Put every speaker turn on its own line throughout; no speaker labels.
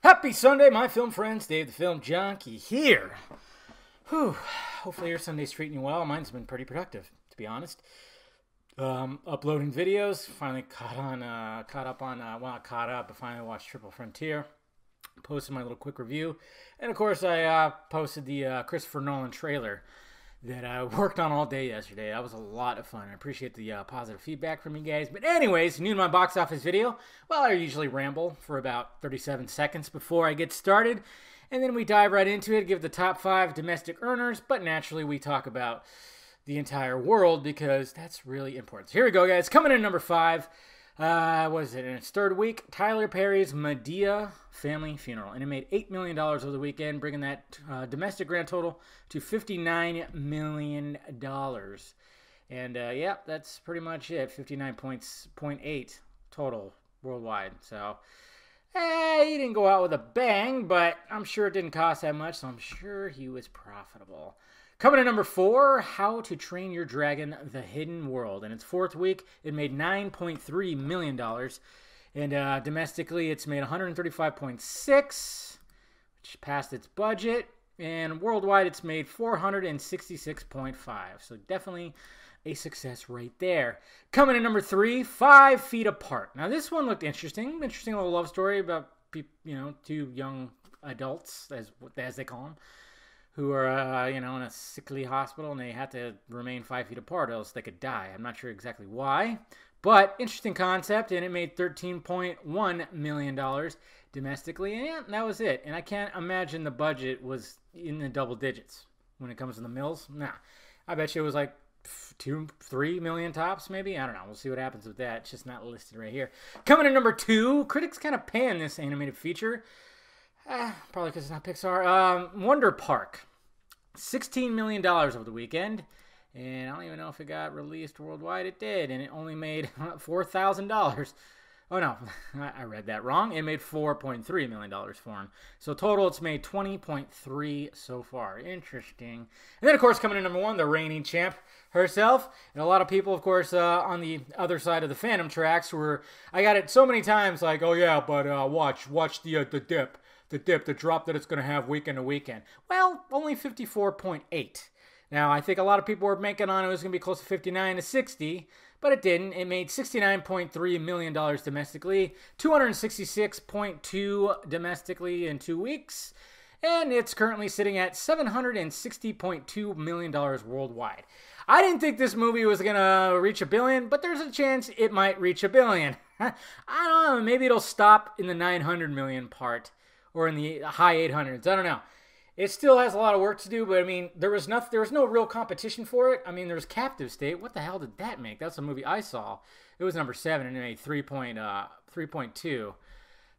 Happy Sunday, my film friends. Dave the Film Junkie here. Whew. Hopefully your Sunday's treating you well. Mine's been pretty productive, to be honest. Uploading videos. Finally but finally watched Triple Frontier. Posted my little quick review. And of course, I posted the Christopher Nolan trailer that I worked on all day yesterday. That was a lot of fun. I appreciate the positive feedback from you guys. But anyways, new to my box office video, well, I usually ramble for about 37 seconds before I get started. And then we dive right into it, give the top 5 domestic earners. But naturally, we talk about the entire world because that's really important. So here we go, guys. Coming in number 5. What is it? In its third week, Tyler Perry's Madea Family Funeral. And it made $8 million over the weekend, bringing that domestic grand total to $59 million. And yeah, that's pretty much it. 59.8 total worldwide. So, he didn't go out with a bang, but I'm sure it didn't cost that much, so I'm sure he was profitable. Coming in number 4, How to Train Your Dragon, The Hidden World. In its fourth week, it made $9.3 million. And domestically, it's made $135.6, which passed its budget. And worldwide, it's made $466.5. So definitely a success right there. Coming in number 3, 5 Feet Apart. Now, this one looked interesting. Interesting little love story about, two young adults, as they call them, who are, in a sickly hospital, and they had to remain 5 feet apart, or else they could die. I'm not sure exactly why, but interesting concept, and it made $13.1 million domestically, and that was it. And I can't imagine the budget was in the double digits when it comes to the mills. Nah, I bet you it was like 2-3 million tops, maybe. I don't know. We'll see what happens with that. It's just not listed right here. Coming in number 2, critics kind of pan this animated feature. Probably because it's not Pixar. Wonder Park. $16 million over the weekend. And I don't even know if it got released worldwide. It did. And it only made $4,000. Oh, no. I read that wrong. It made $4.3 million foreign. So total, it's made $20.3 so far. Interesting. And then, of course, coming in number 1, the reigning champ herself. And a lot of people, of course, on the other side of the Phantom tracks were... I got it so many times like, oh, yeah, but watch the dip. The drop that it's going to have weekend to weekend. Well, only 54.8. Now, I think a lot of people were making on it was going to be close to 59 to 60, but it didn't. It made $69.3 million domestically, 266.2 domestically in 2 weeks, and it's currently sitting at $760.2 million worldwide. I didn't think this movie was going to reach $1 billion, but there's a chance it might reach $1 billion. I don't know. Maybe it'll stop in the 900 million part. Or in the high 800s. I don't know. It still has a lot of work to do, but I mean, there was no real competition for it. I mean, there was Captive State. What the hell did that make? That's a movie I saw. It was number 7 and it made 3.2.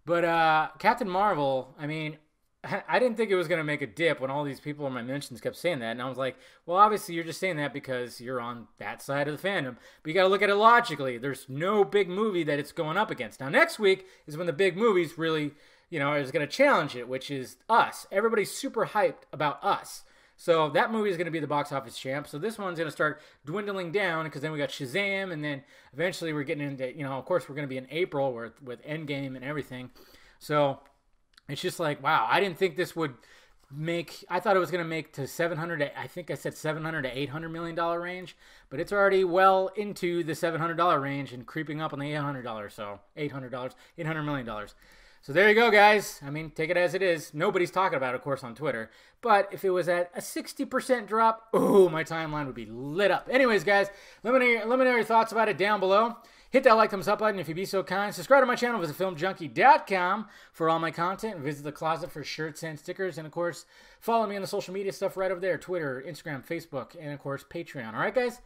But Captain Marvel, I mean, I didn't think it was going to make a dip when all these people in my mentions kept saying that. And I was like, well, obviously you're just saying that because you're on that side of the fandom. But you got to look at it logically. There's no big movie that it's going up against. Now, next week is when the big movies really... is going to challenge it, which is Us. Everybody's super hyped about Us. So that movie is going to be the box office champ. So this one's going to start dwindling down because then we got Shazam, and then eventually we're getting into, of course we're going to be in April with Endgame and everything. So it's just like, wow, I didn't think this would make, I thought it was going to make to 700, I think I said 700 to $800 million range, but it's already well into the $700 range and creeping up on the $800, so $800 million. So there you go, guys. I mean, take it as it is. Nobody's talking about it, of course, on Twitter. But if it was at a 60% drop, my timeline would be lit up. Anyways, guys, let me know your thoughts about it down below. Hit that like, thumbs up button if you'd be so kind. Subscribe to my channel. Visit filmjunkie.com for all my content. Visit the closet for shirts and stickers. And, of course, follow me on the social media stuff right over there. Twitter, Instagram, Facebook, and, of course, Patreon. All right, guys?